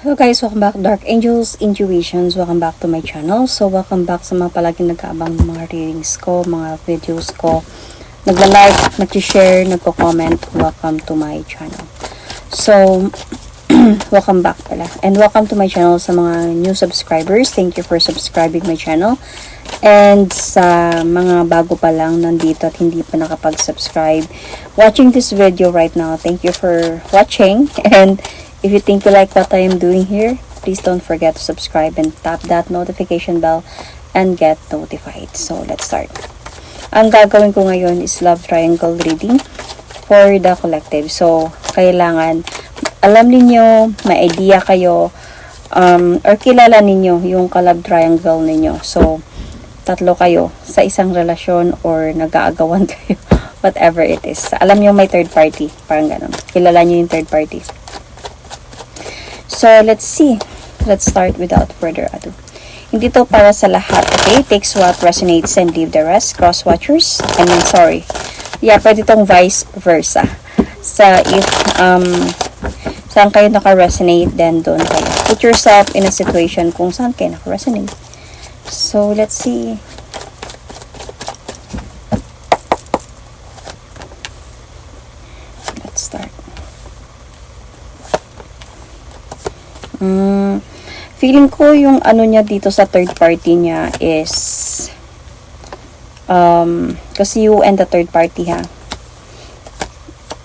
Hello guys, welcome back Dark Angels Intuitions. Welcome back to my channel. So welcome back sa mga palaging nag-aabang ng mga readings ko, mga videos ko, nagla-like, nag-share, nagko-comment. Welcome to my channel. So welcome back pala. And welcome to my channel sa mga new subscribers. Thank you for subscribing my channel. And sa mga bago pa lang nandito at hindi pa nakapag-subscribe, watching this video right now, thank you for watching. And if you think you like what I am doing here, please don't forget to subscribe and tap that notification bell and get notified. So, let's start. Ang gagawin ko ngayon is love triangle reading for the collective. So, kailangan alam ninyo, may idea kayo, or kilala ninyo yung ka-love triangle ninyo. So, tatlo kayo sa isang relasyon or nag-aagawan kayo, whatever it is. Alam nyo may third party, parang ganun. Kilala nyo yung third party. So, let's see. Let's start without further ado. Hindi to para sa lahat, okay? Takes what resonates and leave the rest. Cross-watchers. Sorry. Yeah, pwede tong vice versa. Sa if, saan kayo naka-resonate, then doon kayo. Put yourself in a situation kung saan kayo naka-resonate. So, let's see. Let's start. Feeling ko yung ano niya dito sa third party niya is kasi you and the third party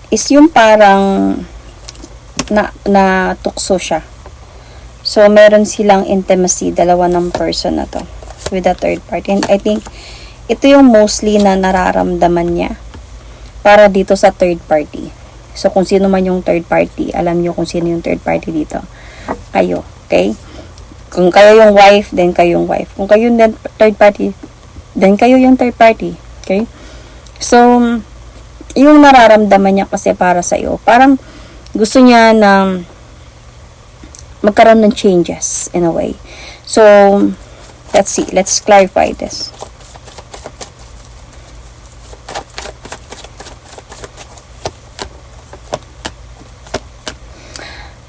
is yung parang na tukso siya. So meron silang intimacy, dalawa ng person na to with the third party. And I think ito yung mostly na nararamdaman niya para dito sa third party. So kung sino man yung third party, alam niyo kung sino yung third party dito. Kayo, okay? Kung kayo yung wife, then kayo yung wife. Kung kayo yung third party, then kayo yung third party. Okay? So, yung nararamdaman niya kasi para sa iyo, parang gusto niya na magkaroon ng changes in a way. So, let's see. Let's clarify this.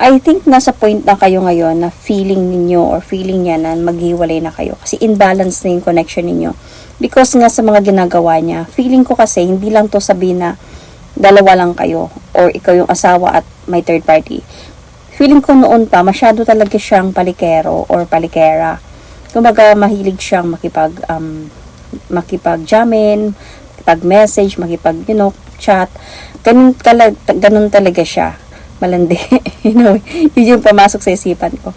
I think nasa point na kayo ngayon na feeling ninyo or feeling niya na maghiwalay na kayo. Kasi imbalance na yung connection ninyo. Because nga sa mga ginagawa niya, feeling ko kasi hindi lang to sabihin na dalawa lang kayo or ikaw yung asawa at may third party. Feeling ko noon pa, masyado talaga siyang palikero or palikera. Kumbaga, mahilig siyang makipag-jamin, makipag-message, chat. Ganun talaga siya. Malandi. Yun yung pamasok sa isipan ko.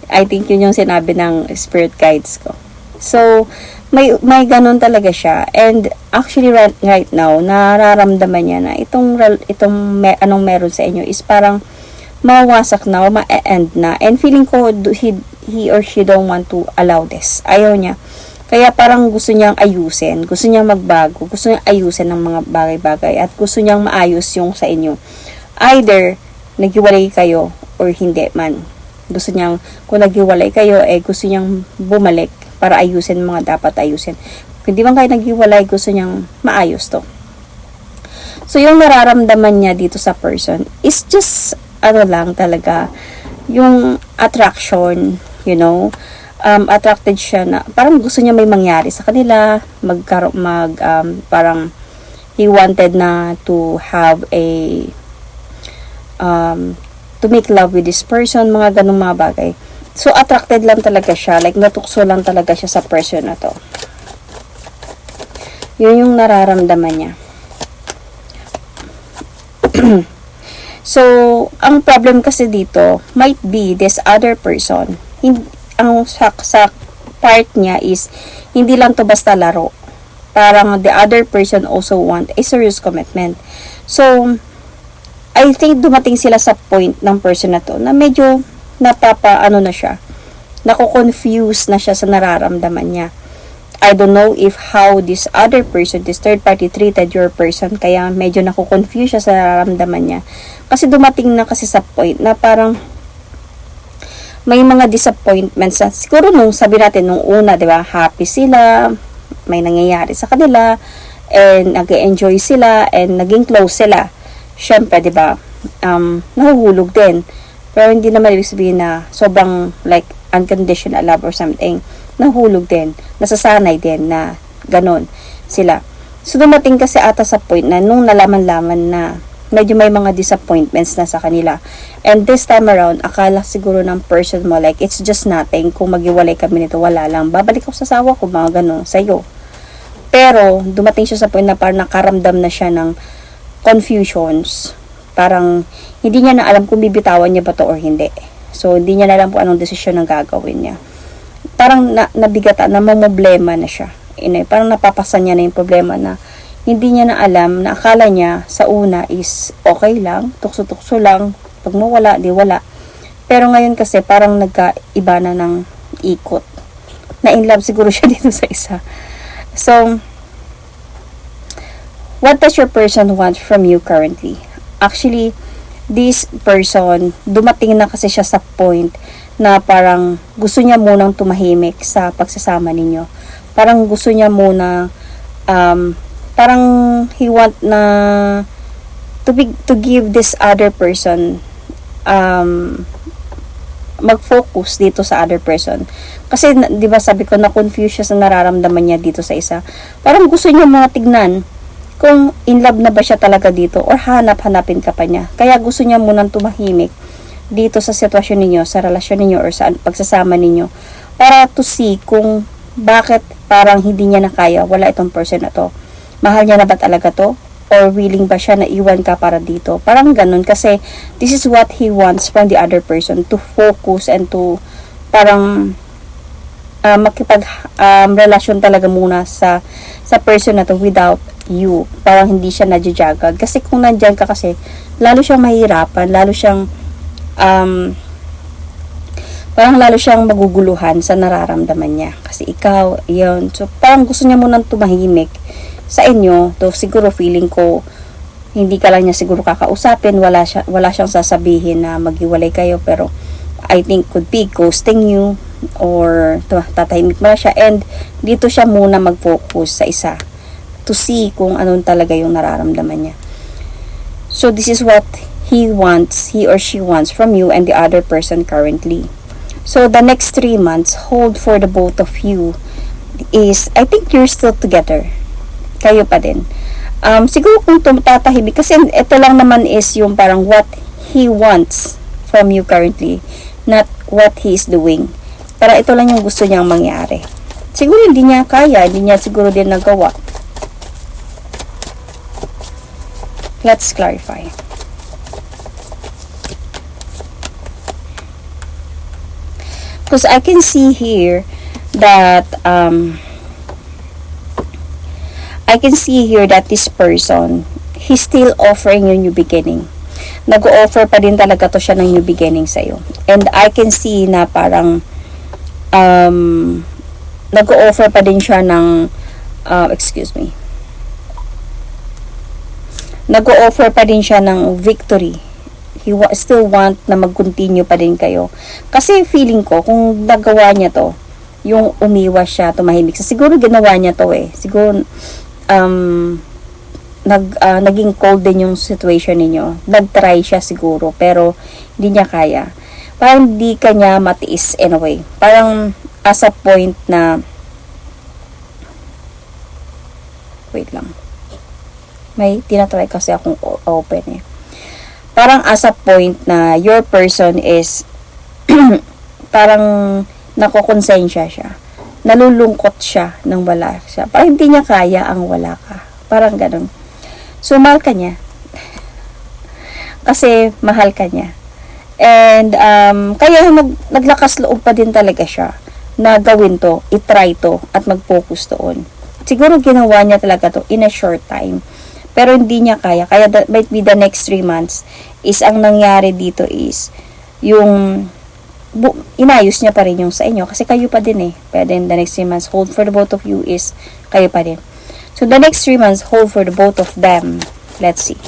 I think yun yung sinabi ng spirit guides ko. So, may ganun talaga siya. And actually right now, nararamdaman niya na anong meron sa inyo is parang mawasak na o ma-end na. And feeling ko he or she don't want to allow this. Ayaw niya. Kaya parang gusto niyang ayusin, gusto niyang magbago, gusto niyang ayusin ng mga bagay-bagay at gusto niyang maayos yung sa inyo. Either naghiwalay kayo or hindi man. Gusto niyang, kung naghiwalay kayo, gusto niyang bumalik para ayusin mga dapat ayusin. Kung di man kayo naghiwalay, gusto niyang maayos to. So, yung nararamdaman niya dito sa person is just, lang talaga, yung attraction, attracted siya na, parang gusto niya may mangyari sa kanila, parang, he wanted na to have to make love with this person, mga ganung mga bagay. So, attracted lang talaga siya. Like, natukso lang talaga siya sa person na to. Yun yung nararamdaman niya. So, ang problem kasi dito, might be this other person. Ang sa part niya is, hindi lang to basta laro. Parang the other person also want a serious commitment. So, I think dumating sila sa point ng person na to na medyo na siya. Nako-confuse na siya sa nararamdaman niya. I don't know if how this other person, this third party treated your person, kaya medyo nako-confuse siya sa nararamdaman niya. Kasi dumating na kasi sa point na parang may mga disappointments. Siguro nung sabi natin nung una, 'di ba? Happy sila, may nangyayari sa kanila, and nag-enjoy sila and naging close sila. Syempre, 'di ba? Nahuhulog din. Pero hindi naman ibig sabihin na sobrang like unconditional love or something. Nahulog din, nasasanay din na ganon sila. So, dumating kasi ata sa point na nung nalaman-laman na medyo may mga disappointments na sa kanila. And this time around, akala siguro ng person mo, like, it's just nothing. Kung maghiwalay kami nito, wala lang. Babalik ako sa asawa ko, mga ganon, sa'yo. Pero, dumating siya sa point na parang nakaramdam na siya ng confusions. Parang, hindi niya na alam kung bibitawan niya ba to or hindi. So, hindi niya na alam kung anong desisyon ang gagawin niya. Parang nabigatan, namumblema na siya. Parang napapasan niya na yung problema na hindi niya na alam, na akala niya sa una is okay lang, tukso-tukso lang, pag mawala, di wala. Pero ngayon kasi parang nagkaiba na ng ikot. Na in love siguro siya dito sa isa. So, what does your person want from you currently? Actually, this person, dumating na kasi siya sa point na parang gusto niya munang tumahimik sa pagsasama ninyo. Parang gusto niya muna, parang he want na to give this other person, mag-focus dito sa other person. Kasi, di ba sabi ko, na-confuse siya sa nararamdaman niya dito sa isa. Parang gusto niya mga tignan kung in love na ba siya talaga dito or hanap-hanapin ka pa niya. Kaya gusto niya munang tumahimik dito sa sitwasyon ninyo, sa relasyon ninyo or sa pagsasama ninyo para to see kung bakit parang hindi niya na kaya, wala itong person na to. Mahal niya na ba talaga to? Or willing ba siya na iwan ka para dito? Parang ganun kasi this is what he wants from the other person, to focus and to parang makipag relasyon talaga muna sa person na to without you. Parang hindi siya nadjajagad. Kasi kung nandyan ka kasi, lalo siyang mahirapan, lalo siyang parang lalo siyang maguguluhan sa nararamdaman niya. Kasi ikaw, yun. So, parang gusto niya munang tumahimik sa inyo. So, siguro feeling ko, hindi ka lang niya siguro kakausapin. Wala siyang sasabihin na maghiwalay kayo. Pero, I think could be ghosting you or tatahimik mo na siya. And, dito siya muna mag-focus sa isa to see kung anong talaga yung nararamdaman niya. So, this is what he or she wants from you and the other person currently. So, the next 3 months, hold for the both of you is, I think you're still together. Kayo pa din. Siguro kung tatahimik, kasi ito lang naman is yung parang what he wants from you currently, not what he is doing. Para ito lang yung gusto niyang mangyari. Siguro hindi niya kaya, hindi niya siguro din nagawa. Let's clarify. Because I can see here that this person, he's still offering you new beginning. Nag-o-offer pa din talaga to siya ng new beginning sa'yo. And I can see na parang nag-o-offer pa din siya ng nag-o-offer pa din siya ng victory. He still want na mag-continue pa din kayo. Kasi feeling ko, kung nagawa niya to, yung umiwas siya, tumahimik. Siguro ginawa niya to eh. Siguro, naging cold din yung situation ninyo. Nag-try siya siguro, pero hindi niya kaya. Parang hindi kanya matiis in a way. Parang as a point na, wait lang. May tinatry kasi akong open eh. Parang as a point na your person is parang nakokonsensya siya. Nalulungkot siya nang wala siya. Parang hindi niya kaya ang wala ka. Parang ganun. So, mahal ka niya. Kasi mahal ka niya. And kaya naglakas loob pa din talaga siya na gawin to, itry to, at mag-focus doon. Siguro ginawa niya talaga to in a short time. Pero hindi niya kaya. Kaya might be the next 3 months is ang nangyari dito is yung inayos niya pa rin yung sa inyo. Kasi kayo pa din eh. Pero then the next 3 months, hold for the both of you is kayo pa din. So the next 3 months, hold for the both of them. Let's see.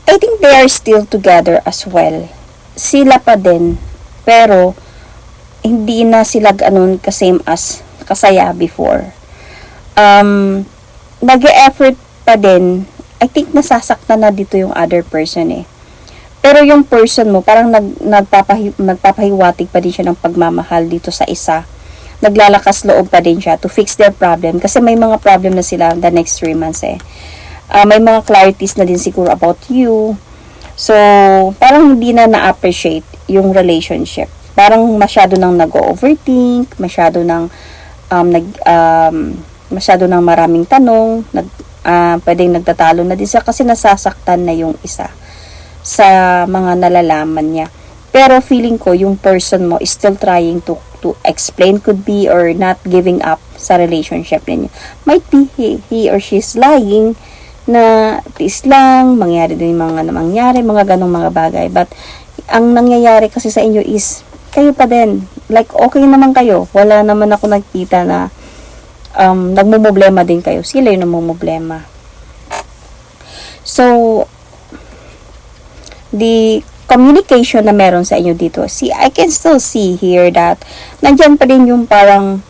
I think they are still together as well. Sila pa din pero hindi na sila ganun ka-same as kasaya before. Nag-e-effort pa din. I think nasasaktan na dito yung other person eh. Pero yung person mo, parang nagpapahiwatig pa din siya ng pagmamahal dito sa isa. Naglalakas loob pa din siya to fix their problem. Kasi may mga problem na sila the next 3 months eh. May mga clarities na din siguro about you. So, parang hindi na na-appreciate yung relationship. Parang masyado nang nag-overthink, masyado nang maraming tanong, pwedeng nagtatalo na din siya kasi nasasaktan na yung isa sa mga nalalaman niya. Pero feeling ko yung person mo is still trying to explain, could be, or not giving up sa relationship ninyo. Might be he or she is lying na tiis lang, mangyari din mga mangyari, mga ganong mga bagay. But ang nangyayari kasi sa inyo is kayo pa din. Like, okay naman kayo. Wala naman ako nakita na nagmumblema din kayo. Sila yung namumblema. So, the communication na meron sa inyo dito, see, I can still see here that nandyan pa din yung parang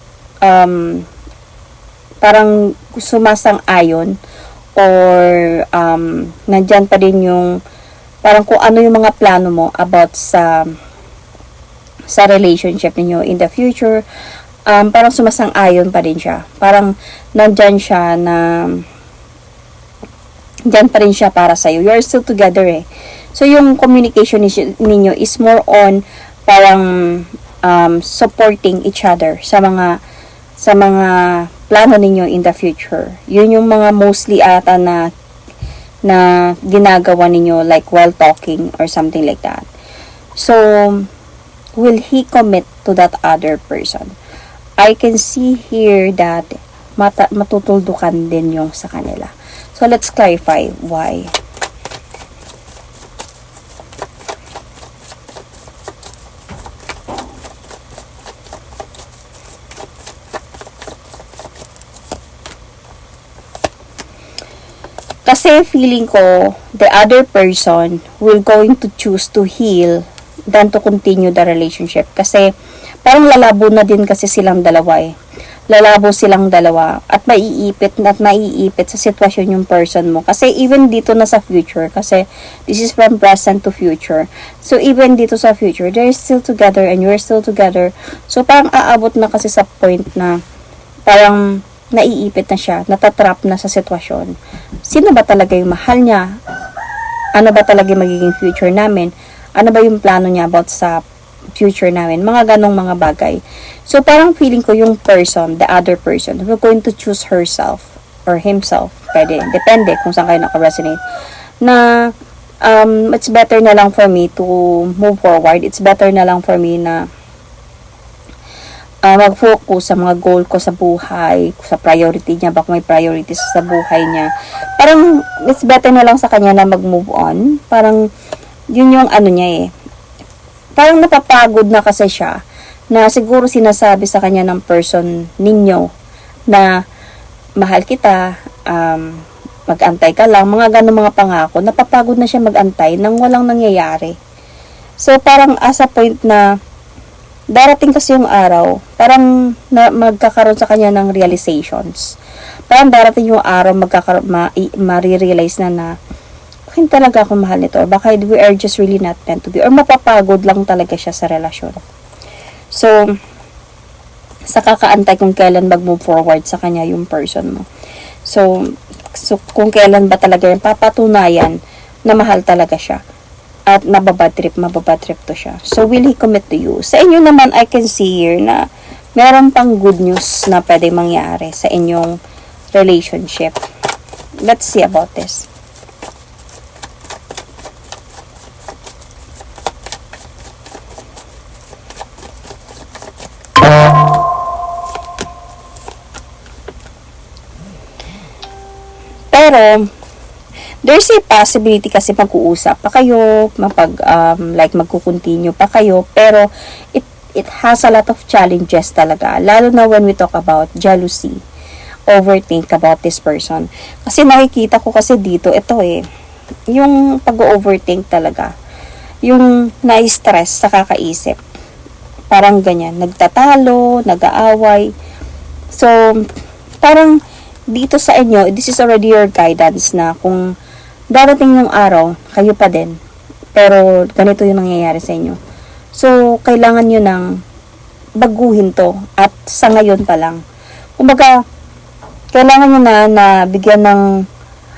sumasang-ayon or nandyan pa din yung parang kung ano yung mga plano mo about sa relationship niyo in the future. Parang sumasang-ayon pa din siya. Parang nandyan siya na dyan pa rin siya para sa'yo. You are still together eh. So, yung communication ninyo is more on parang supporting each other sa mga plano ninyo in the future. Yun yung mga mostly ata na ginagawa ninyo like while talking or something like that. So, will he commit to that other person? I can see here that matutuldukan din yung sa kanila. So, let's clarify why. Kasi feeling ko, the other person will going to choose to heal than to continue the relationship. Kasi, parang lalabo na din kasi silang dalawa eh. Lalabo silang dalawa at maiipit sa sitwasyon yung person mo. Kasi even dito na sa future, kasi this is from present to future. So, even dito sa future, they're still together and you're still together. So, parang aabot na kasi sa point na parang naiipit na siya, natatrap na sa sitwasyon. Sino ba talaga yung mahal niya? Ano ba talaga yung magiging future namin? Ano ba yung plano niya about sa future namin? Mga ganong mga bagay. So, parang feeling ko yung person, the other person, will going to choose herself or himself. Pwede. Depende kung saan kayo naka-resonate. Na, it's better na lang for me to move forward. It's better na lang for me na mag-focus sa mga goal ko sa buhay, sa priority niya, baka may priorities sa buhay niya. Parang, it's better na lang sa kanya na mag-move on. Parang, yun yung ano niya eh. Parang napapagod na kasi siya, na siguro sinasabi sa kanya ng person ninyo, na mahal kita, mag-antay ka lang, mga ganun mga pangako, napapagod na siya mag-antay nang walang nangyayari. So, parang as a point na, darating kasi yung araw, parang magkakaroon sa kanya ng realizations. Parang darating yung araw, marirealize na bakit talaga ako mahal nito? Or baka we are just really not meant to be? Or mapapagod lang talaga siya sa relasyon. So, sa kakaantay kung kailan mag-move forward sa kanya yung person mo. So kung kailan ba talaga yung papatunayan na mahal talaga siya. At mababad trip to siya. So, will he commit to you? Sa inyo naman, I can see here na meron pang good news na pwede mangyari sa inyong relationship. Let's see about this. Pero, there's a possibility kasi mag-uusap pa kayo, magkukontinue pa kayo, pero it has a lot of challenges talaga, lalo na when we talk about jealousy, overthink about this person. Kasi nakikita ko kasi dito, ito yung pag-overthink talaga, yung na-stress sa kakaisip, Parang ganyan, nagtatalo, nag-aaway. So, parang dito sa inyo, this is already your guidance na kung darating yung araw, kayo pa din. Pero ganito yung nangyayari sa inyo. So, kailangan nyo ng baguhin to. At sa ngayon pa lang. Kumbaga, kailangan nyo na bigyan ng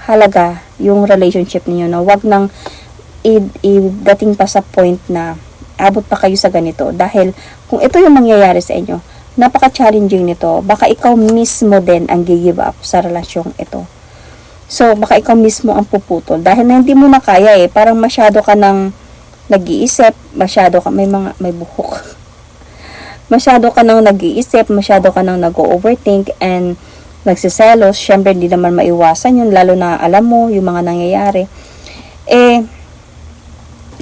halaga yung relationship niyo na wag nang dating pa sa point na abot pa kayo sa ganito. Dahil kung ito yung mangyayari sa inyo, napaka-challenging nito. Baka ikaw mismo din ang give up sa relasyong ito. So, baka ikaw mismo ang puputol. Dahil na hindi mo na kaya parang masyado ka nang nag-iisip, masyado ka, may buhok. Masyado ka nang nag-iisip, masyado ka nang nag-overthink, and nagsiselos. Syempre, hindi naman maiwasan yun, lalo na alam mo yung mga nangyayari.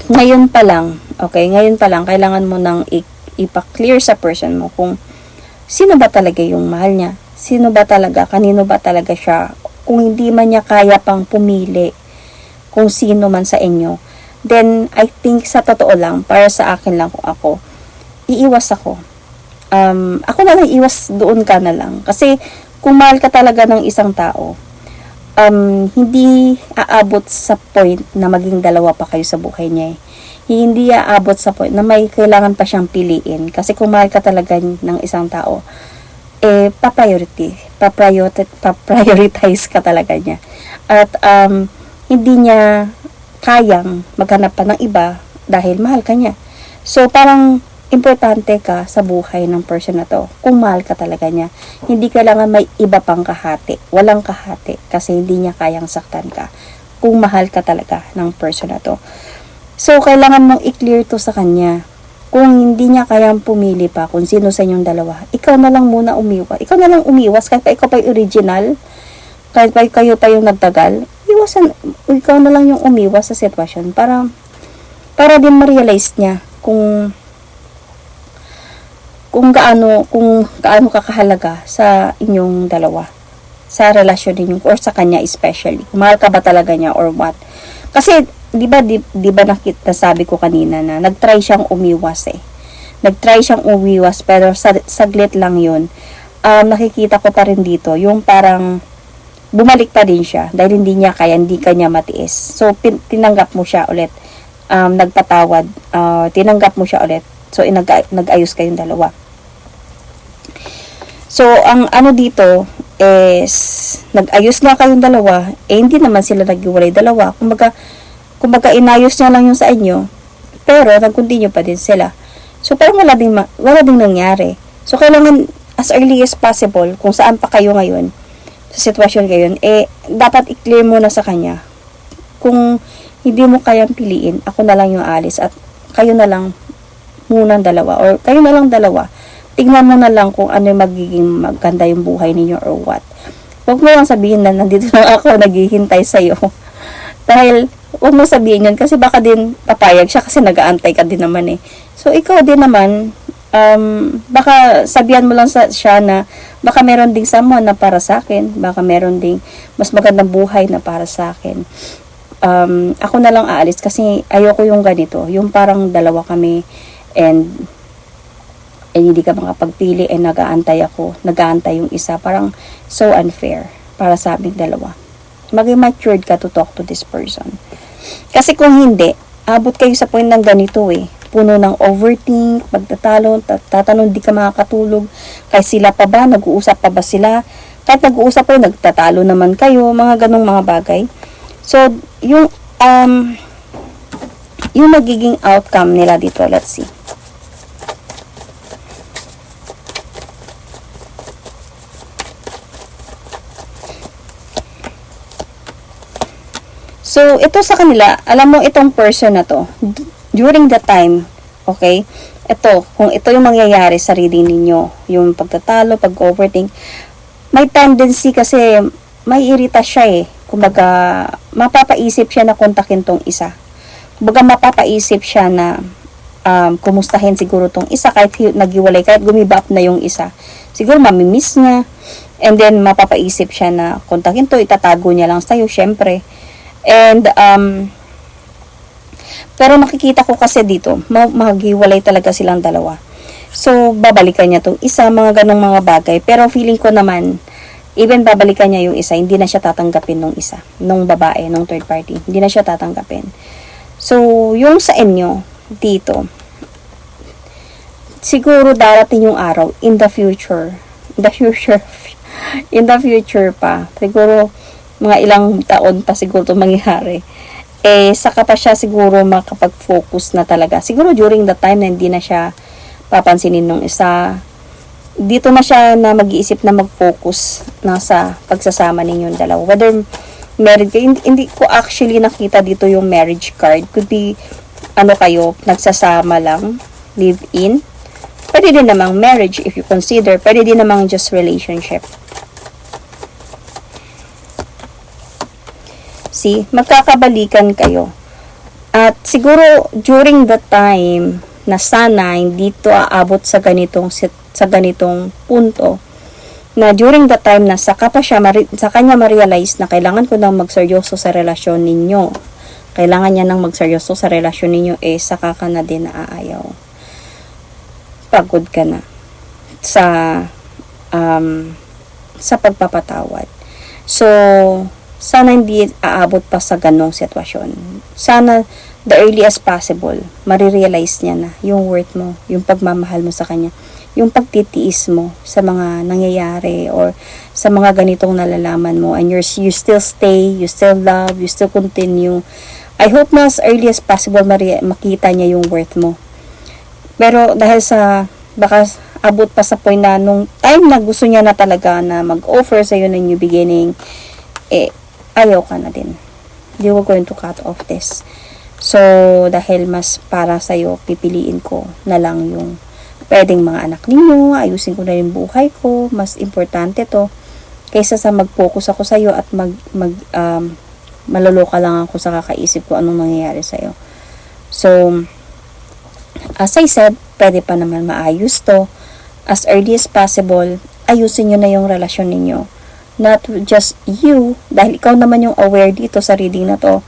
Ngayon pa lang, kailangan mo nang ipa-clear sa person mo kung sino ba talaga yung mahal niya, sino ba talaga, kanino ba talaga siya, kung hindi man niya kaya pang pumili kung sino man sa inyo, then I think sa totoo lang, para sa akin lang kung ako, iiwas ako. Ako na lang iwas, doon ka na lang. Kasi kung mahal ka talaga ng isang tao, hindi aabot sa point na maging dalawa pa kayo sa buhay niya. Hindi aabot sa point na may kailangan pa siyang piliin. Kasi kung mahal ka talaga ng isang tao, paprioritize ka talaga niya. At hindi niya kayang maghanap pa ng iba dahil mahal ka niya. So, parang importante ka sa buhay ng person na to kung mahal ka talaga niya. Hindi kailangan may iba pang kahati. Walang kahati kasi hindi niya kayang saktan ka kung mahal ka talaga ng person na to. So, kailangan mong i-clear to sa kanya. Kung hindi niya kayang pumili pa kung sino sa inyong dalawa, ikaw na lang muna umiwas. Ikaw na lang umiwas kahit pa ikaw pa yung original, kahit pa kayo pa yung nagtagal, ikaw na lang yung umiwas sa sitwasyon para din ma-realize niya kung gaano kakahalaga sa inyong dalawa, sa relasyon ninyo, or sa kanya especially. Mahal ka ba talaga niya or what? Kasi, di ba nasabi ko kanina na nagtry siyang umiwas Nagtry siyang umiwas, pero saglit lang yun. Nakikita ko pa rin dito, yung parang bumalik pa din siya dahil hindi kanya matiis. So, tinanggap mo siya ulit. Nagpatawad, tinanggap mo siya ulit. So, nag-ayos kayong dalawa. So, ang ano dito is, nag-ayos nga kayong dalawa, hindi naman sila nag-iwalay dalawa. Kumbaga, inayos niya lang yung sa inyo, pero nag-continue pa din sila. So, parang wala ding nangyari. So, kailangan, as early as possible, kung saan pa kayo ngayon, sa sitwasyon ngayon, dapat i-clear mo na sa kanya. Kung hindi mo kayang piliin, ako na lang yung alis, at kayo na lang munang dalawa, or kayo na lang dalawa. Tignan mo na lang kung ano yung magiging maganda yung buhay ninyo or what. Huwag mo lang sabihin na nandito lang ako naghihintay sa'yo. Dahil, huwag mo sabihin yun kasi baka din papayag siya kasi nag-aantay ka din naman So, ikaw din naman, baka sabihan mo lang siya na baka meron ding someone na para sa akin. Baka meron ding mas magandang buhay na para sa akin. Ako na lang aalis kasi ayoko yung ganito. Yung parang dalawa kami and hindi ka makapagpili nag-aantay yung isa, parang so unfair para sa aming dalawa. Maging matured ka to talk to this person. Kasi kung hindi, abot kayo sa point ng ganito puno ng overthink, pagtatalo, tatanong di ka makakatulog, kahit sila pa ba, nag-uusap pa ba sila, kahit nag-uusap pa, nagtatalo naman kayo, mga ganong mga bagay. So, yung magiging outcome nila dito, let's see. So, ito sa kanila, alam mo itong person na to, during the time, okay, kung ito yung mangyayari sa reading ninyo, yung pagtatalo, pag-overthink, may tendency kasi, may irita siya kumbaga, mapapaisip siya na kontakin tong isa. Kumbaga, mapapaisip siya na, kumustahin siguro tong isa, kahit naghiwalay, kahit gumibap na yung isa. Siguro, mamimiss niya, and then, mapapaisip siya na kontakin to, itatago niya lang sa'yo, syempre. And, pero makikita ko kasi dito, maghiwalay talaga silang dalawa. So, babalikan niya tong isa, mga ganong mga bagay. Pero feeling ko naman, even babalikan niya yung isa, hindi na siya tatanggapin nung isa, nung babae, nung third party. Hindi na siya tatanggapin. So, yung sa inyo, dito, siguro darating yung araw, in the future, in the future pa, siguro, mga ilang taon pa siguro ito mangyari, saka pa siya siguro makapag-focus na talaga. Siguro during the time na hindi na siya papansinin nung isa, dito na siya na mag-iisip na mag-focus na sa pagsasama ninyong dalawa. Whether married kayo, hindi ko actually nakita dito yung marriage card. Could be, kayo, nagsasama lang, live-in. Pwede din namang marriage if you consider. Pwede din namang just relationship. See, magkakabalikan kayo. At siguro, during the time na sana hindi to aabot sa ganitong punto, na during the time na sa kanya ma-realize na kailangan ko nang magseryoso sa relasyon ninyo, kailangan niya nang magseryoso sa relasyon ninyo, saka ka na din naaayaw. Pagod ka na sa pagpapatawad. So, sana hindi aabot pa sa ganong sitwasyon. Sana, the earliest possible, marirealize niya na yung worth mo, yung pagmamahal mo sa kanya, yung pagtitiis mo sa mga nangyayari or sa mga ganitong nalalaman mo, and you still stay, you still love, you still continue. I hope na as early as possible makita niya yung worth mo. Pero dahil sa baka abot pa sa point na nung time na gusto niya na talaga na mag-offer sa iyo ng new beginning, ayaw ka na din. You were going to cut off this. So, dahil mas para sa'yo, pipiliin ko na lang yung pwedeng mga anak ninyo, ayusin ko na yung buhay ko, mas importante to, kaysa sa mag-focus ako sa'yo at maloloka lang ako sa kakaisip ko anong nangyayari sa'yo. So, as I said, pwede pa naman maayos to. As early as possible, ayusin nyo na yung relasyon ninyo. Not just you, dahil ikaw naman yung aware dito sa reading na to.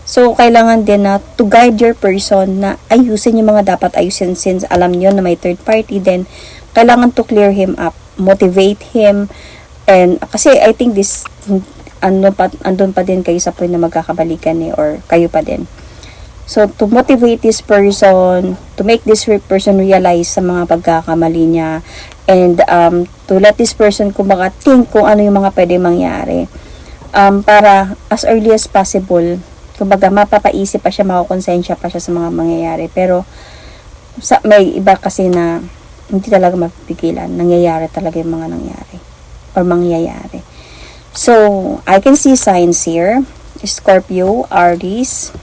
So, kailangan din na to guide your person na ayusin yung mga dapat ayusin, since alam nyo na may third party, then kailangan to clear him up, motivate him, and kasi I think this, andun pa din kayo sa point na magkakabalikan or kayo pa din. So, to motivate this person, to make this person realize sa mga pagkakamali niya, and to let this person kumbaga think kung ano yung mga pwede mangyari, para as early as possible, kumbaga mapapaisip pa siya, makakonsensya pa siya sa mga mangyayari. Pero may iba kasi na hindi talaga mapipigilan, nangyayari talaga yung mga nangyari or mangyayari. So, I can see signs here. Scorpio, Aries,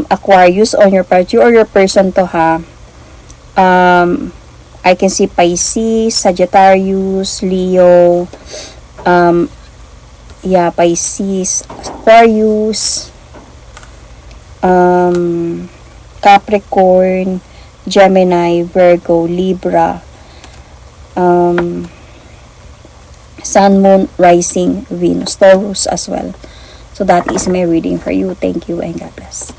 Aquarius on your part, you or your person to ha. I can see Pisces, Sagittarius, Leo, Pisces, Aquarius, Capricorn, Gemini, Virgo, Libra, Sun, Moon, Rising, Venus, Taurus as well. So that is my reading for you. Thank you and God bless.